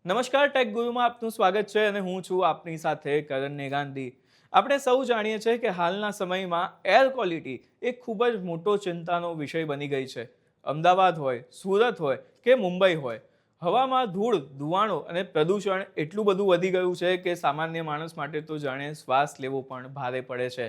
નમસ્કાર, ટેક ગુરુમાં આપનું સ્વાગત છે અને હું છું આપની સાથે કરણને ગાંધી. આપણે સૌ જાણીએ છીએ કે હાલના સમયમાં એર ક્વોલિટી એક ખૂબ જ મોટો ચિંતાનો વિષય બની ગઈ છે. અમદાવાદ હોય, સુરત હોય કે મુંબઈ હોય, હવામાં ધૂળ, ધુવાણો અને પ્રદૂષણ એટલું બધું વધી ગયું છે કે સામાન્ય માણસ માટે તો જાણે શ્વાસ લેવો પણ ભારે પડે છે.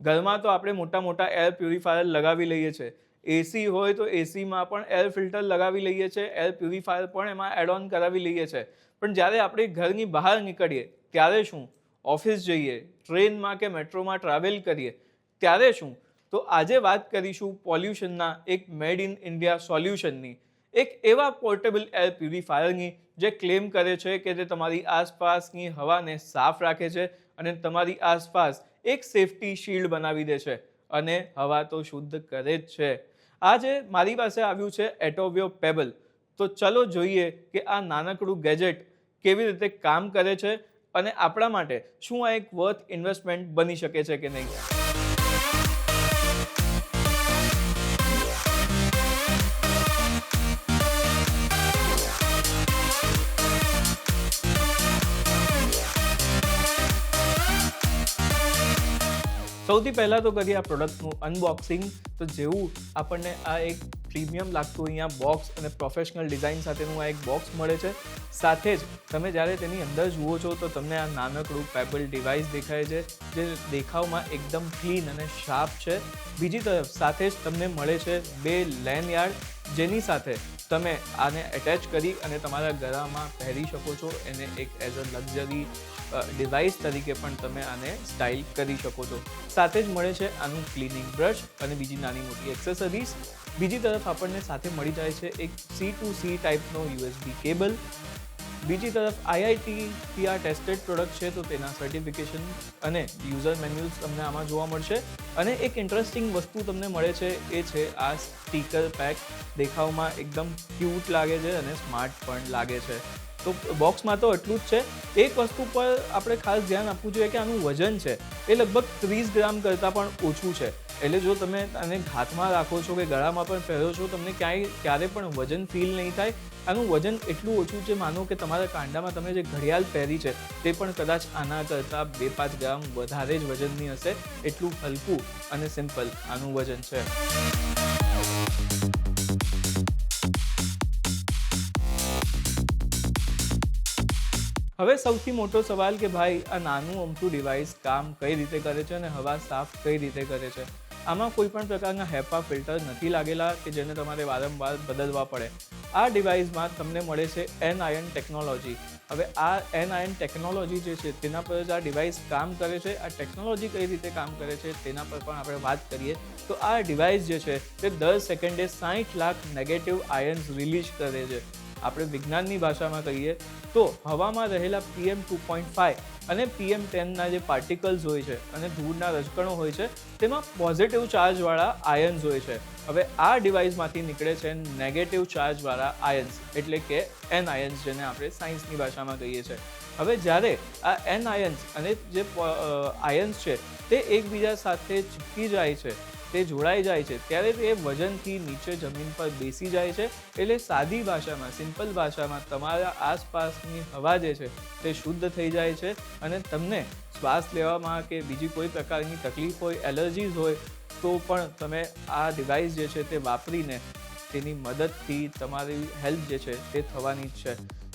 ઘરમાં તો આપણે મોટા મોટા એર પ્યુરિફાયર લગાવી લઈએ છીએ. એસી હોય તો એસીમાં પણ એર ફિલ્ટર લગાવી લઈએ છીએ, એર પ્યુરિફાયર પણ એમાં એડ ઓન કરાવી લઈએ છીએ. પણ જ્યારે આપણે ઘરની બહાર નીકળીએ ત્યારે શું, ઓફિસ જઈએ, ટ્રેનમાં કે મેટ્રોમાં ટ્રાવેલ કરીએ ત્યારે શું, તો આજે વાત કરીશું પોલ્યુશનના એક મેડ ઇન ઇન્ડિયા સોલ્યુશનની, એક એવા પોર્ટેબલ એર પ્યુરિફાયરની જે ક્લેમ કરે છે કે તે તમારી આસપાસની હવાને સાફ રાખે છે અને તમારી આસપાસ એક સેફટી શીલ્ડ બનાવી દે છે અને હવા તો શુદ્ધ કરે જ છે. આજે મારી પાસે આવ્યું છે એટોવ્યો પેબલ. તો ચલો જોઈએ કે આ નાનકડું ગેજેટ કેવી રીતે કામ કરે છે અને આપણા માટે શું આ એક વર્થ ઇન્વેસ્ટમેન્ટ બની શકે છે કે નહીં. સૌથી પહેલાં તો કરીએ આ પ્રોડક્ટનું અનબોક્સિંગ. તો જેવું આપણને આ એક પ્રીમિયમ લાગતું અહીંયા બોક્સ અને પ્રોફેશનલ ડિઝાઇન સાથેનું આ એક બોક્સ મળે છે. સાથે જ તમે જ્યારે તેની અંદર જુઓ છો તો તમને આ નાનકડું પેબલ ડિવાઇસ દેખાય છે જે દેખાવમાં એકદમ ક્લીન અને શાર્પ છે. બીજી તરફ સાથે જ તમને મળે છે 2 લેનયાર્ડ, જેની સાથે તમે આને એટેચ કરી અને તમારા ગળામાં પહેરી શકો છો. એને એક એઝ અ લક્ઝરી ડિવાઇસ તરીકે પણ તમે આને સ્ટાઇલ કરી શકો છો. સાથે જ મળે છે આનું ક્લિનિંગ બ્રશ અને બીજી નાની મોટી એક્સેસરીઝ. બીજી તરફ આપણને સાથે મળી જાય છે એક C2C ટાઈપનો USB કેબલ. બીજી તરફ IITથી આ ટેસ્ટેડ પ્રોડક્ટ છે તો તેના સર્ટિફિકેશન અને યુઝર મેન્યુઅલ્સ તમને આમાં જોવા મળશે. અને એક ઇન્ટરેસ્ટિંગ વસ્તુ તમને મળે છે એ છે આ સ્ટીકર પેક. દેખાવમાં એકદમ ક્યુટ લાગે છે અને સ્માર્ટ પણ લાગે છે. તો બોક્સમાં તો એટલું જ છે. એક વસ્તુ પર આપણે ખાસ ધ્યાન આપવું જોઈએ કે આનું વજન છે એ લગભગ 30 ગ્રામ કરતાં પણ ઓછું છે. એટલે જો તમે આને હાથમાં રાખો છો કે ગળામાં પણ પહેરો છો, તમને ક્યારે પણ વજન ફીલ નહીં થાય. આનું વજન એટલું ઓછું છે, માનો કે તમારા કાંડામાં તમે જે ઘડિયાળ પહેરી છે તે પણ કદાચ આના કરતાં 2-5 ગ્રામ વધારે જ વજનની હશે. એટલું હલકું અને સિમ્પલ આનું વજન છે. હવે સૌથી મોટો સવાલ કે ભાઈ આ નાનું અમથું ડિવાઇસ કામ કઈ રીતે કરે છે અને હવા સાફ કઈ રીતે કરે છે. આમાં કોઈ પણ પ્રકારના HEPA ફિલ્ટર નથી લાગેલા કે જેને તમારે વારંવાર બદલવા પડે. આ ડિવાઇસમાં તમને મળે છે એનઆયન ટેકનોલોજી. હવે આ એનઆયન ટેકનોલોજી જે છે તેના પર જ આ ડિવાઇસ કામ કરે છે. આ ટેકનોલોજી કઈ રીતે કામ કરે છે તેના પર પણ આપણે વાત કરીએ તો આ ડિવાઇસ જે છે તે દર સેકન્ડે 60 લાખ નેગેટિવ આયન્સ રિલીઝ કરે છે. આપણે વિજ્ઞાનની ભાષામાં કહીએ તો હવામાં રહેલા PM2.5 અને PM10ના જે પાર્ટિકલ્સ હોય છે અને ધૂળના રજકણો હોય છે તેમાં પોઝિટિવ ચાર્જવાળા આયન્સ હોય છે. હવે આ ડિવાઇસમાંથી નીકળે છે નેગેટિવ ચાર્જવાળા આયન્સ, એટલે કે એન આયન્સ, જેને આપણે સાયન્સની ભાષામાં કહીએ છીએ. હવે જ્યારે આ એન આયન્સ અને જે આયન્સ છે તે એકબીજા સાથે ચીપકી જાય છે, તે જોડાઈ જાય છે, ત્યારે તે વજનથી નીચે જમીન પર બેસી જાય છે. એટલે સાદી ભાષામાં, સિમ્પલ ભાષામાં તમારા આસપાસની હવા જે છે તે શુદ્ધ થઈ જાય છે અને તમને શ્વાસ લેવામાં કે બીજી કોઈ પ્રકારની તકલીફ હોય, એલર્જીઝ હોય તો પણ તમે આ ડિવાઇસ જે છે તે વાપરીને તેની મદદથી તમારી હેલ્થ જે છે તે થવાની જ છે.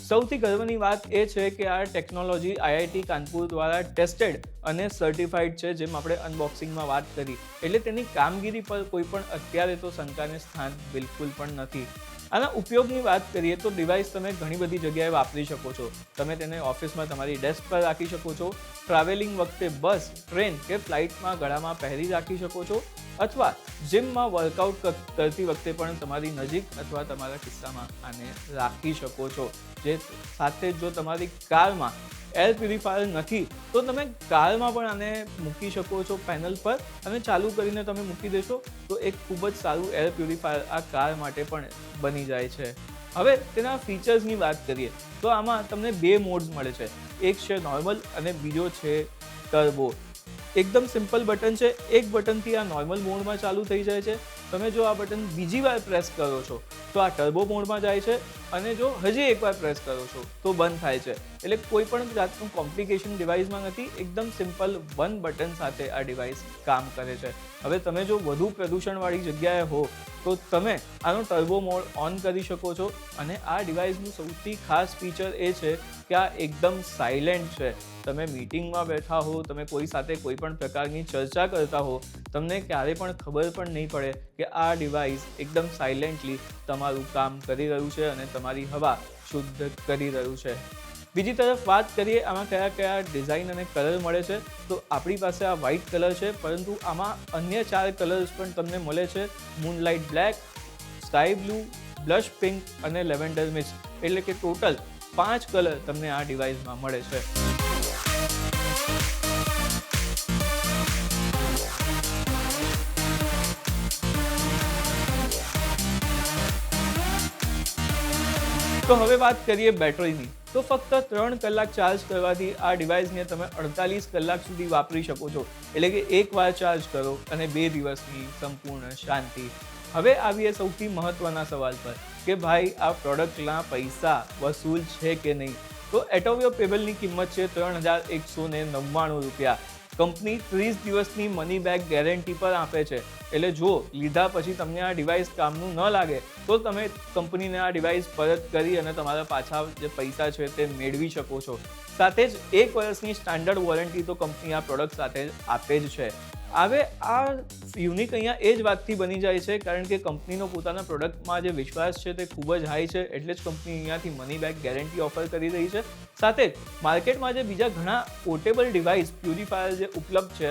સૌથી ગર્વની વાત એ છે કે આ ટેકનોલોજી IIT કાનપુર દ્વારા ટેસ્ટેડ અને સર્ટિફાઈડ છે, જેમ આપણે અનબોક્સિંગમાં વાત કરી. એટલે તેની કામગીરી પર કોઈ પણ અત્યારે તો શંકાને સ્થાન બિલકુલ પણ નથી. આના ઉપયોગની વાત કરીએ તો ડિવાઇસ તમે ઘણી બધી જગ્યાએ વાપરી શકો છો. તમે તેને ઓફિસમાં તમારી ડેસ્ક પર રાખી શકો છો, ટ્રાવેલિંગ વખતે બસ, ટ્રેન કે ફ્લાઇટમાં ગળામાં પહેરી રાખી શકો છો, અથવા જિમમાં વર્કઆઉટ કરતી વખતે પણ તમારી નજીક અથવા તમારા ખિસ્સામાં આને રાખી શકો છો. જે સાથે જો તમારી કારમાં એર પ્યુરિફાયર નથી તો તમે કારમાં પણ આને મૂકી શકો છો પેનલ પર, અને ચાલુ કરીને તમે મૂકી દેશો તો એક ખૂબ જ સારું એર પ્યુરિફાયર આ કાર માટે પણ બની જાય છે. હવે તેના ફીચર્સની વાત કરીએ તો આમાં તમને 2 મોડ્સ મળે છે. એક છે નોર્મલ અને બીજો છે ટર્બો. એકદમ સિમ્પલ બટન છે. એક બટનથી આ નોર્મલ મોડમાં ચાલુ થઈ જાય છે. તમે જો આ બટન બીજી વાર પ્રેસ કરો છો તો આ ટર્બો મોડમાં જાય છે, અને જો હજી એકવાર પ્રેસ કરો છો તો બંધ થાય છે. એટલે કોઈ પણ જાતનું કોમ્પ્લિકેશન ડિવાઇસમાં નથી. એકદમ સિમ્પલ વન બટન સાથે આ ડિવાઇસ કામ કરે છે. હવે તમે જો વધુ પ્રદૂષણવાળી જગ્યાએ હો તો તમે આનો ટર્બો મોડ ઓન કરી શકો છો. અને આ ડિવાઇસનું સૌથી ખાસ ફીચર એ છે કે આ એકદમ સાયલેન્ટ છે. તમે મીટિંગમાં બેઠા હો, તમે કોઈ સાથે કોઈ પણ પ્રકારની ચર્ચા કરતા હો, તમને ક્યારે પણ ખબર પણ નહીં પડે કે આ ડિવાઇસ એકદમ સાયલેન્ટલી તમારું કામ કરી રહ્યું છે અને તમારી હવા શુદ્ધ કરી રહ્યું છે. બીજી તરફ વાત કરીએ આમાં કયા કયા ડિઝાઇન અને કલર મળે છે, તો આપણી પાસે આ વ્હાઇટ કલર છે, પરંતુ આમાં અન્ય 4 કલર્સ પણ તમને મળે છે. Moonlight black, sky blue, blush pink અને લેવેન્ડર મિક્સ, એટલે કે ટોટલ 5 કલર તમને આ ડિવાઇસમાં મળે છે. તો હવે વાત કરીએ બેટરીની. તો ફક્ત 3 કલાક ચાર્જ કરવાથી આ ડિવાઇસને તમે 48 કલાક સુધી વાપરી શકો છો. એટલે કે એકવાર ચાર્જ કરો અને 2 દિવસની સંપૂર્ણ શાંતિ. હવે આવીએ સૌથી મહત્વના સવાલ પર કે ભાઈ આ પ્રોડક્ટના પૈસા વસૂલ છે કે નહીં. તો એટોવિયો પેબલની કિંમત છે ₹3,199. કંપની 30 દિવસની મની બેક ગેરંટી પર આપે છે. એટલે જો લીધા પછી તમને આ ડિવાઇસ કામનું ન લાગે તો તમે કંપનીને આ ડિવાઇસ પરત કરી અને તમારા પાછા જે પૈસા છે તે મેળવી શકો છો. સાથે જ 1 વર્ષની સ્ટાન્ડર્ડ વોરંટી તો કંપની આ પ્રોડક્ટ સાથે આપે જ છે. હવે આ યુનિક અહીંયા એ જ વાતથી બની જાય છે કારણ કે કંપનીનો પોતાના પ્રોડક્ટમાં જે વિશ્વાસ છે તે ખૂબ જ હાઈ છે, એટલે જ કંપની અહીંયાથી મની બેક ગેરંટી ઓફર કરી રહી છે. સાથે જ માર્કેટમાં જે બીજા ઘણા પોર્ટેબલ ડિવાઇસ પ્યુરિફાયર જે ઉપલબ્ધ છે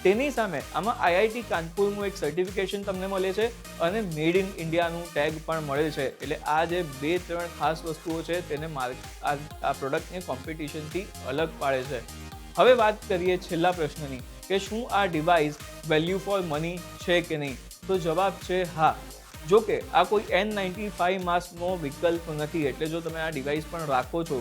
તેની સામે આમાં IIT કાનપુરનું એક સર્ટિફિકેશન તમને મળે છે અને મેડ ઇન ઇન્ડિયાનું ટેગ પણ મળે છે. એટલે આ જે 2-3 ખાસ વસ્તુઓ છે તેને આ પ્રોડક્ટને કોમ્પિટિશનથી અલગ પાડે છે. હવે વાત કરીએ છેલ્લા પ્રશ્નની કે શું આ ડિવાઇસ વેલ્યુ ફોર મની છે કે નહીં. તો જવાબ છે હા. જો કે આ કોઈ N95 માસ્કનો વિકલ્પ નથી, એટલે જો તમે આ ડિવાઇસ પણ રાખો છો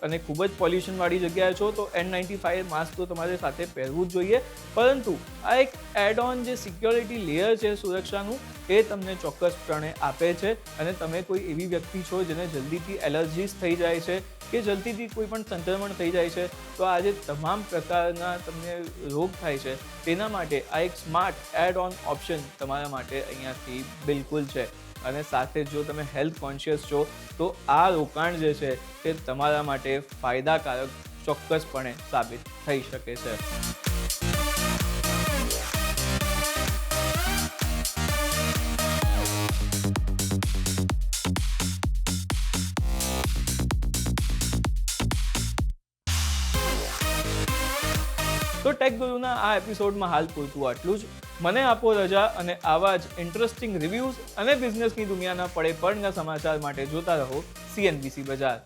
અને ખૂબ જ પોલ્યુશનવાળી જગ્યાએ છો તો N95 માસ્ક તો તમારે સાથે પહેરવું જ જોઈએ. પરંતુ આ એક એડ ઓન જે સિક્યોરિટી લેયર છે સુરક્ષાનું, એ તમને ચોક્કસપણે આપે છે. અને તમે કોઈ એવી વ્યક્તિ છો જેને જલ્દીથી એલર્જીસ થઈ જાય છે કે જલ્દીથી કોઈ પણ સંક્રમણ થઈ જાય છે, તો આ જે તમામ પ્રકારના તમને રોગ થાય છે તેના માટે આ એક સ્માર્ટ એડ ઓન ઓપ્શન તમારા માટે અહીંયાથી બિલકુલ છે. અને સાથે જો તમે હેલ્થ કોન્શિયસ છો તો આ રોકાણ જે છે તે તમારા માટે ફાયદાકારક ચોક્કસપણે સાબિત થઈ શકે છે. તો ટેક ગુરુના આ એપિસોડમાં હાલ પૂરતું આટલું જ. મને આપો રજા અને આવા જ ઇન્ટરેસ્ટિંગ રિવ્યૂઝ અને બિઝનેસની દુનિયાના પડે પડના સમાચાર માટે જોતા રહો CNBC બજાર.